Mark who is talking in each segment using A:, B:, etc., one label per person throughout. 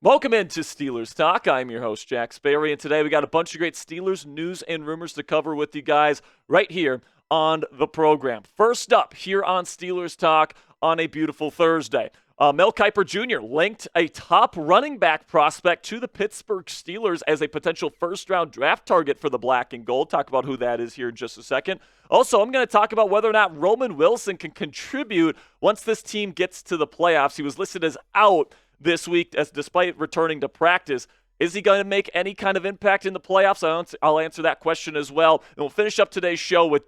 A: Welcome into Steelers Talk. I'm your host, Jack Sperry, and today we got a bunch of great Steelers news and rumors to cover with you guys right here on the program. First up, here on Steelers Talk on a beautiful Thursday, MelKiper Jr. linked a top running back prospect to the Pittsburgh Steelers as a potential first-round draft target for the black and gold. Talk about who that is here in just a second. Also, I'm going to talk about whether or not Roman Wilson can contribute once this team gets to the playoffs. He was listed as out this week, as despite returning to practice. Is he going to make any kind of impact in the playoffs? I'll answer that question as well. And we'll finish up today's show with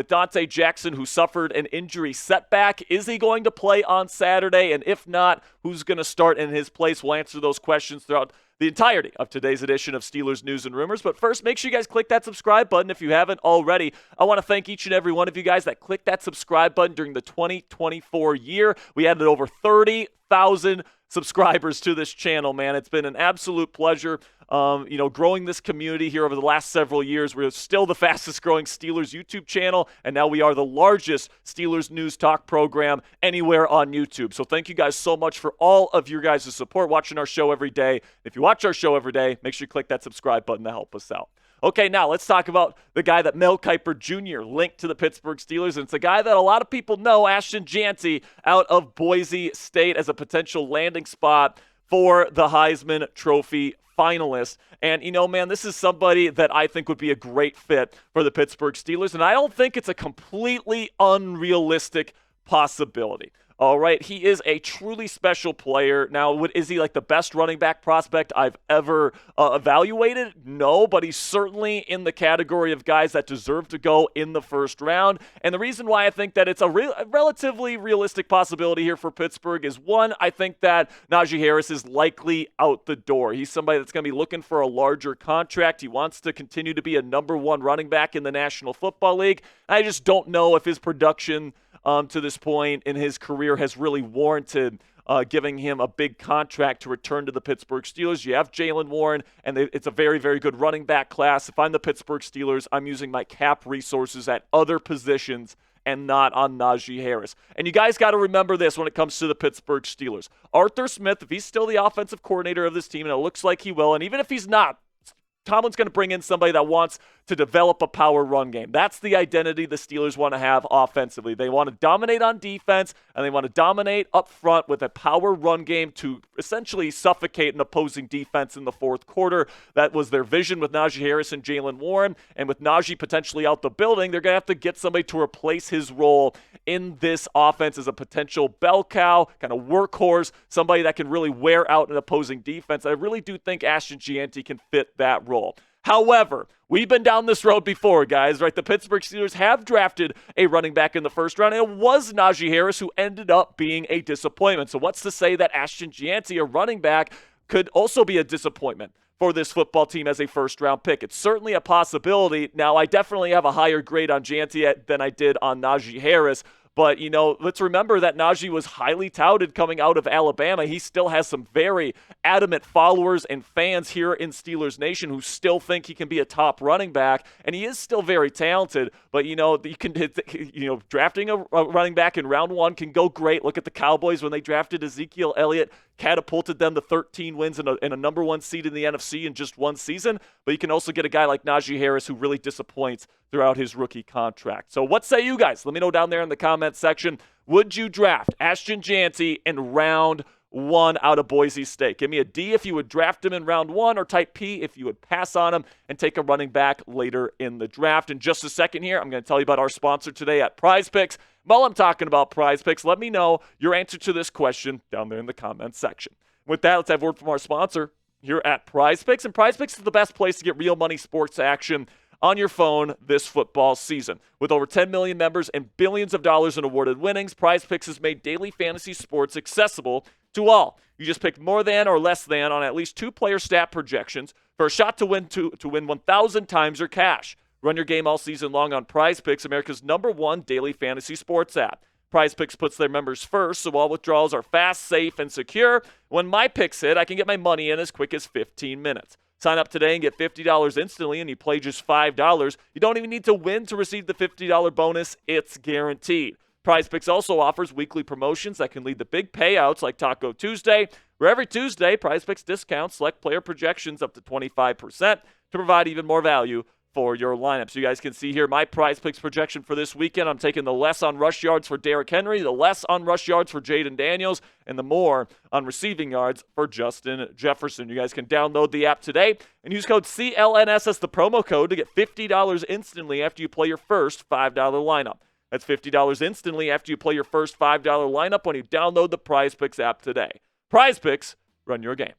A: Dante Jackson, who suffered an injury setback. Is he going to play on Saturday? And if not, who's going to start in his place? We'll answer those questions throughout the entirety of today's edition of Steelers News and Rumors. But first, make sure you guys click that subscribe button if you haven't already. I want to thank each and every one of you guys that clicked that subscribe button during the 2024 year. We added over 30,000 subscribers to this channel, man. It's been an absolute pleasure, growing this community here over the last several years. We're still the fastest growing Steelers YouTube channel, and now we are the largest Steelers news talk program anywhere on YouTube. So thank you guys so much for all of your guys' support watching our show every day. If you watch our show every day, make sure you click that subscribe button to help us out. Okay, now let's talk about the guy that MelKiper Jr. linked to the Pittsburgh Steelers. And it's a guy that a lot of people know, Ashton Jeanty, out of Boise State as a potential landing spot for the Heisman Trophy finalist. And, man, this is somebody that I think would be a great fit for the Pittsburgh Steelers. And I don't think it's a completely unrealistic possibility. All right, he is a truly special player. Now, is he like the best running back prospect I've ever evaluated? No, but he's certainly in the category of guys that deserve to go in the first round. And the reason why I think that it's a relatively realistic possibility here for Pittsburgh is, one, I think that Najee Harris is likely out the door. He's somebody that's going to be looking for a larger contract. He wants to continue to be a number one running back in the National Football League. I just don't know if his production to this point in his career has really warranted giving him a big contract to return to the Pittsburgh Steelers. You have Jaylen Warren, and it's a very, very good running back class. If I'm the Pittsburgh Steelers, I'm using my cap resources at other positions and not on Najee Harris. And you guys got to remember this when it comes to the Pittsburgh Steelers. Arthur Smith, if he's still the offensive coordinator of this team, and it looks like he will, and even if he's not, Tomlin's going to bring in somebody that wants to develop a power run game. That's the identity the Steelers want to have offensively. They want to dominate on defense, and they want to dominate up front with a power run game to essentially suffocate an opposing defense in the fourth quarter. That was their vision with Najee Harris and Jaylen Warren. And with Najee potentially out the building, they're going to have to get somebody to replace his role in this offense as a potential bell cow, kind of workhorse, somebody that can really wear out an opposing defense. I really do think Ashton Jeanty can fit that role. However, we've been down this road before, guys, right? The Pittsburgh Steelers have drafted a running back in the first round, and it was Najee Harris who ended up being a disappointment. So what's to say that Ashton Jeanty, a running back, could also be a disappointment for this football team as a first-round pick? It's certainly a possibility. Now, I definitely have a higher grade on Jeanty than I did on Najee Harris. But, let's remember that Najee was highly touted coming out of Alabama. He still has some very adamant followers and fans here in Steelers Nation who still think he can be a top running back, and he is still very talented. But, drafting a running back in round one can go great. Look at the Cowboys when they drafted Ezekiel Elliott, catapulted them to 13 wins and a number one seed in the NFC in just one season. But you can also get a guy like Najee Harris who really disappoints throughout his rookie contract. So what say you guys? Let me know down there in the comments section. Would you draft Ashton Jeanty in round one out of Boise State? Give me a D if you would draft him in round one, or type P if you would pass on him and take a running back later in the draft. In just a second here, I'm going to tell you about our sponsor today at Prize Picks. While I'm talking about Prize Picks, let me know your answer to this question down there in the comments section. With that, let's have word from our sponsor here at Prize Picks. And Prize Picks is the best place to get real money sports action on your phone this football season. With over 10 million members and billions of dollars in awarded winnings, Prize Picks has made daily fantasy sports accessible to all. You just pick more than or less than on at least two player stat projections for a shot to win 1,000 times your cash. Run your game all season long on Prize Picks, America's #1 daily fantasy sports app. Prize Picks puts their members first, so all withdrawals are fast, safe, and secure. When my picks hit, I can get my money in as quick as 15 minutes. Sign up today and get $50 instantly, and you play just $5. You don't even need to win to receive the $50 bonus. It's guaranteed. PrizePicks also offers weekly promotions that can lead to big payouts like Taco Tuesday, where every Tuesday, PrizePicks discounts select player projections up to 25% to provide even more value for your lineup. So you guys can see here my PrizePicks projection for this weekend. I'm taking the less on rush yards for Derrick Henry, the less on rush yards for Jaden Daniels, and the more on receiving yards for Justin Jefferson. You guys can download the app today and use code CLNS as the promo code to get $50 instantly after you play your first $5 lineup. That's $50 instantly after you play your first $5 lineup when you download the PrizePicks app today. PrizePicks, run your game.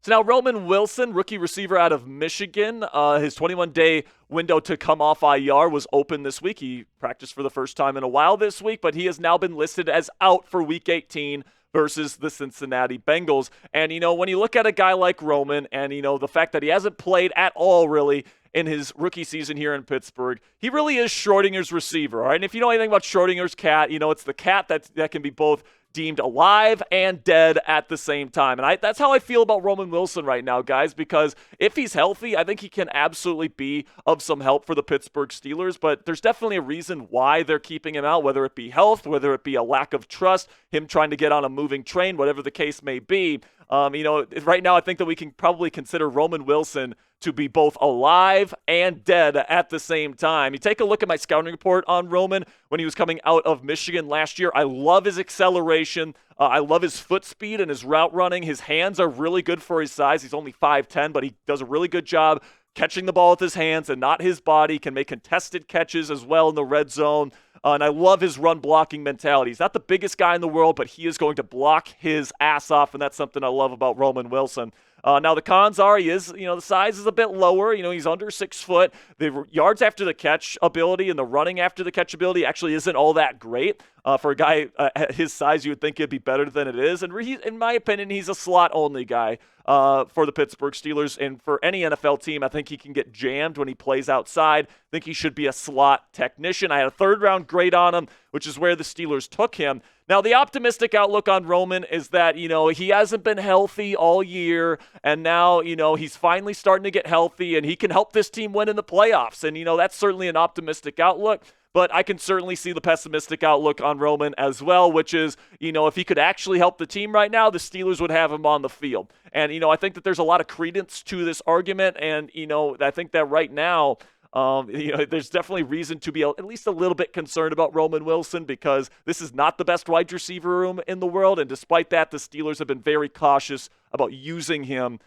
A: So now Roman Wilson, rookie receiver out of Michigan, his 21-day window to come off IR was open this week. He practiced for the first time in a while this week, but he has now been listed as out for Week 18 versus the Cincinnati Bengals. And, when you look at a guy like Roman and, the fact that he hasn't played at all really in his rookie season here in Pittsburgh, he really is Schrodinger's receiver, all right? And if you know anything about Schrodinger's cat, it's the cat that can be both deemed alive and dead at the same time. And that's how I feel about Roman Wilson right now, guys, because if he's healthy, I think he can absolutely be of some help for the Pittsburgh Steelers, but there's definitely a reason why they're keeping him out, whether it be health, whether it be a lack of trust, him trying to get on a moving train, whatever the case may be. Right now I think that we can probably consider Roman Wilson to be both alive and dead at the same time. You take a look at my scouting report on Roman when he was coming out of Michigan last year. I love his acceleration. I love his foot speed and his route running. His hands are really good for his size. He's only 5'10", but he does a really good job catching the ball with his hands and not his body. Can make contested catches as well in the red zone. And I love his run blocking mentality. He's not the biggest guy in the world, but he is going to block his ass off, and that's something I love about Roman Wilson. Now, the cons are the size is a bit lower. He's under 6 foot. The yards after the catch ability and the running after the catch ability actually isn't all that great. For a guy his size, you would think it'd be better than it is. And in my opinion, he's a slot-only guy for the Pittsburgh Steelers. And for any NFL team, I think he can get jammed when he plays outside. I think he should be a slot technician. I had a third-round grade on him, which is where the Steelers took him. Now, the optimistic outlook on Roman is that, he hasn't been healthy all year, and now, he's finally starting to get healthy, and he can help this team win in the playoffs. And, that's certainly an optimistic outlook. But I can certainly see the pessimistic outlook on Roman as well, which is, if he could actually help the team right now, the Steelers would have him on the field. And, I think that there's a lot of credence to this argument. And, I think that right now, there's definitely reason to be at least a little bit concerned about Roman Wilson because this is not the best wide receiver room in the world. And despite that, the Steelers have been very cautious about using him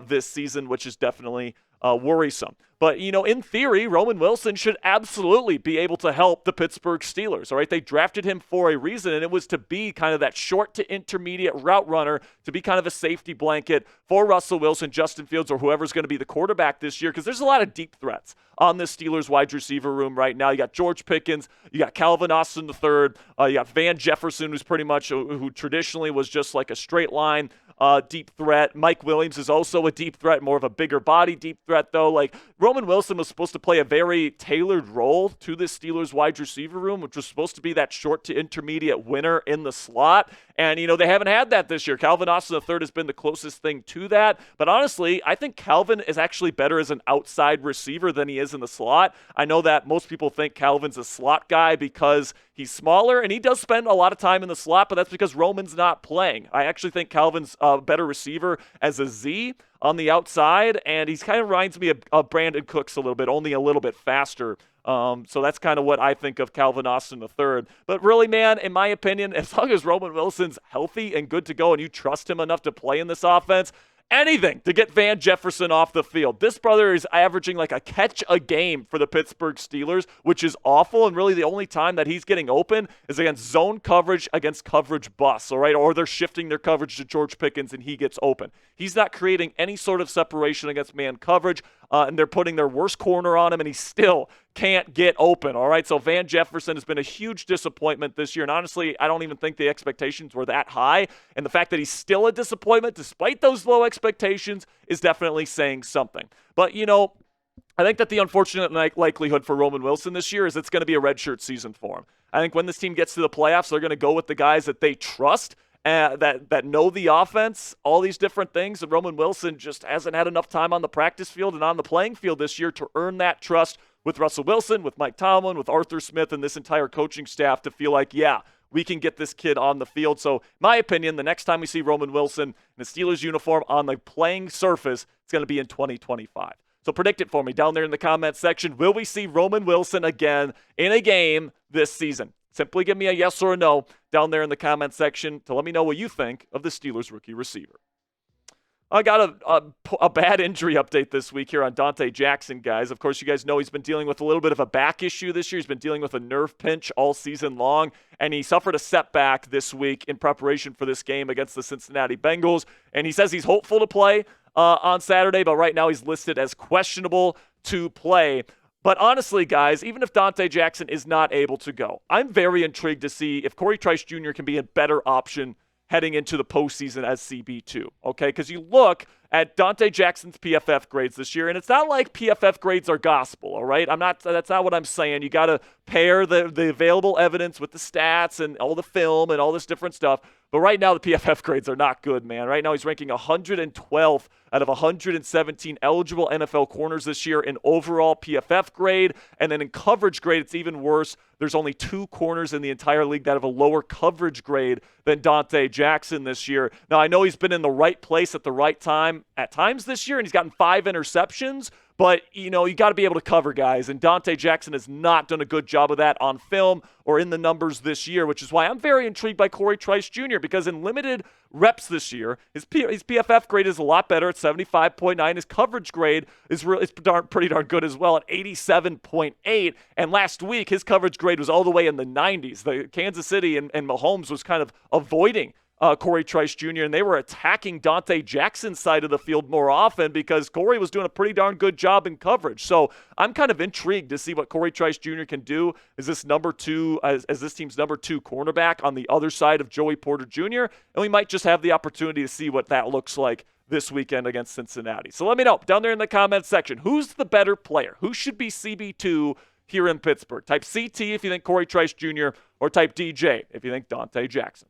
A: this season, which is definitely worrisome. But, in theory, Roman Wilson should absolutely be able to help the Pittsburgh Steelers, all right? They drafted him for a reason, and it was to be kind of that short to intermediate route runner, to be kind of a safety blanket for Russell Wilson, Justin Fields, or whoever's going to be the quarterback this year, because there's a lot of deep threats on this Steelers wide receiver room right now. You got George Pickens, you got Calvin Austin III, you got Van Jefferson, who's pretty much, who traditionally was just like a straight line deep threat. Mike Williams is also a deep threat, more of a bigger body deep threat, though. Like, Roman Wilson was supposed to play a very tailored role to this Steelers wide receiver room, which was supposed to be that short to intermediate winner in the slot. And, they haven't had that this year. Calvin Austin III has been the closest thing to that. But honestly, I think Calvin is actually better as an outside receiver than he is in the slot. I know that most people think Calvin's a slot guy because he's smaller, and he does spend a lot of time in the slot, but that's because Roman's not playing. I actually think Calvin's a better receiver as a Z on the outside, and he's kind of reminds me of Brandon Cooks a little bit, only a little bit faster. So that's kind of what I think of Calvin Austin III. But really, man, in my opinion, as long as Roman Wilson's healthy and good to go and you trust him enough to play in this offense, anything to get Van Jefferson off the field. This brother is averaging like a catch a game for the Pittsburgh Steelers, which is awful, and really the only time that he's getting open is against zone coverage against coverage busts, all right? Or they're shifting their coverage to George Pickens and he gets open. He's not creating any sort of separation against man coverage, and they're putting their worst corner on him, and he still can't get open, all right? So Van Jefferson has been a huge disappointment this year, and honestly, I don't even think the expectations were that high, and the fact that he's still a disappointment despite those low expectations is definitely saying something. But, I think that the unfortunate likelihood for Roman Wilson this year is it's going to be a redshirt season for him. I think when this team gets to the playoffs, they're going to go with the guys that they trust, that know the offense, all these different things. And Roman Wilson just hasn't had enough time on the practice field and on the playing field this year to earn that trust with Russell Wilson, with Mike Tomlin, with Arthur Smith, and this entire coaching staff to feel like, yeah, we can get this kid on the field. So, my opinion, the next time we see Roman Wilson in a Steelers uniform on the playing surface, it's going to be in 2025. So predict it for me down there in the comments section. Will we see Roman Wilson again in a game this season? Simply give me a yes or a no down there in the comments section to let me know what you think of the Steelers rookie receiver. I got a bad injury update this week here on Dante Jackson, guys. Of course, you guys know he's been dealing with a little bit of a back issue this year. He's been dealing with a nerve pinch all season long, and he suffered a setback this week in preparation for this game against the Cincinnati Bengals. And he says he's hopeful to play on Saturday, but right now he's listed as questionable to play. But honestly, guys, even if Dante Jackson is not able to go, I'm very intrigued to see if Corey Trice Jr. can be a better option heading into the postseason as CB2, okay? Because you look at Dante Jackson's PFF grades this year, and it's not like PFF grades are gospel, all right? That's not what I'm saying. You got to pair the available evidence with the stats and all the film and all this different stuff. But right now, the PFF grades are not good, man. Right now, he's ranking 112th out of 117 eligible NFL corners this year in overall PFF grade. And then in coverage grade, it's even worse. There's only 2 corners in the entire league that have a lower coverage grade than Dante Jackson this year. Now, I know he's been in the right place at the right time at times this year, and he's gotten 5 interceptions. But, you got to be able to cover guys, and Dante Jackson has not done a good job of that on film or in the numbers this year, which is why I'm very intrigued by Corey Trice Jr., because in limited reps this year, his PFF grade is a lot better at 75.9. His coverage grade is pretty darn good as well at 87.8. And last week, his coverage grade was all the way in the 90s. The Kansas City and Mahomes was kind of avoiding Corey Trice Jr., and they were attacking Dante Jackson's side of the field more often because Corey was doing a pretty darn good job in coverage. So I'm kind of intrigued to see what Corey Trice Jr. can do as this team's number 2 cornerback on the other side of Joey Porter Jr., and we might just have the opportunity to see what that looks like this weekend against Cincinnati. So let me know down there in the comments section, who's the better player? Who should be CB2 here in Pittsburgh? Type CT if you think Corey Trice Jr., or type DJ if you think Dante Jackson.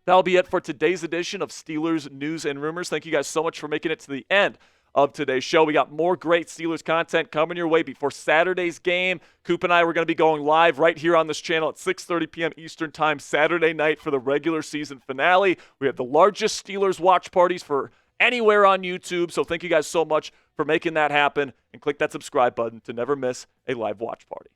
A: That'll be it for today's edition of Steelers News and Rumors. Thank you guys so much for making it to the end of today's show. We got more great Steelers content coming your way before Saturday's game. Coop and I were going to be going live right here on this channel at 6:30 p.m. Eastern Time Saturday night for the regular season finale. We have the largest Steelers watch parties for anywhere on YouTube, so thank you guys so much for making that happen, and click that subscribe button to never miss a live watch party.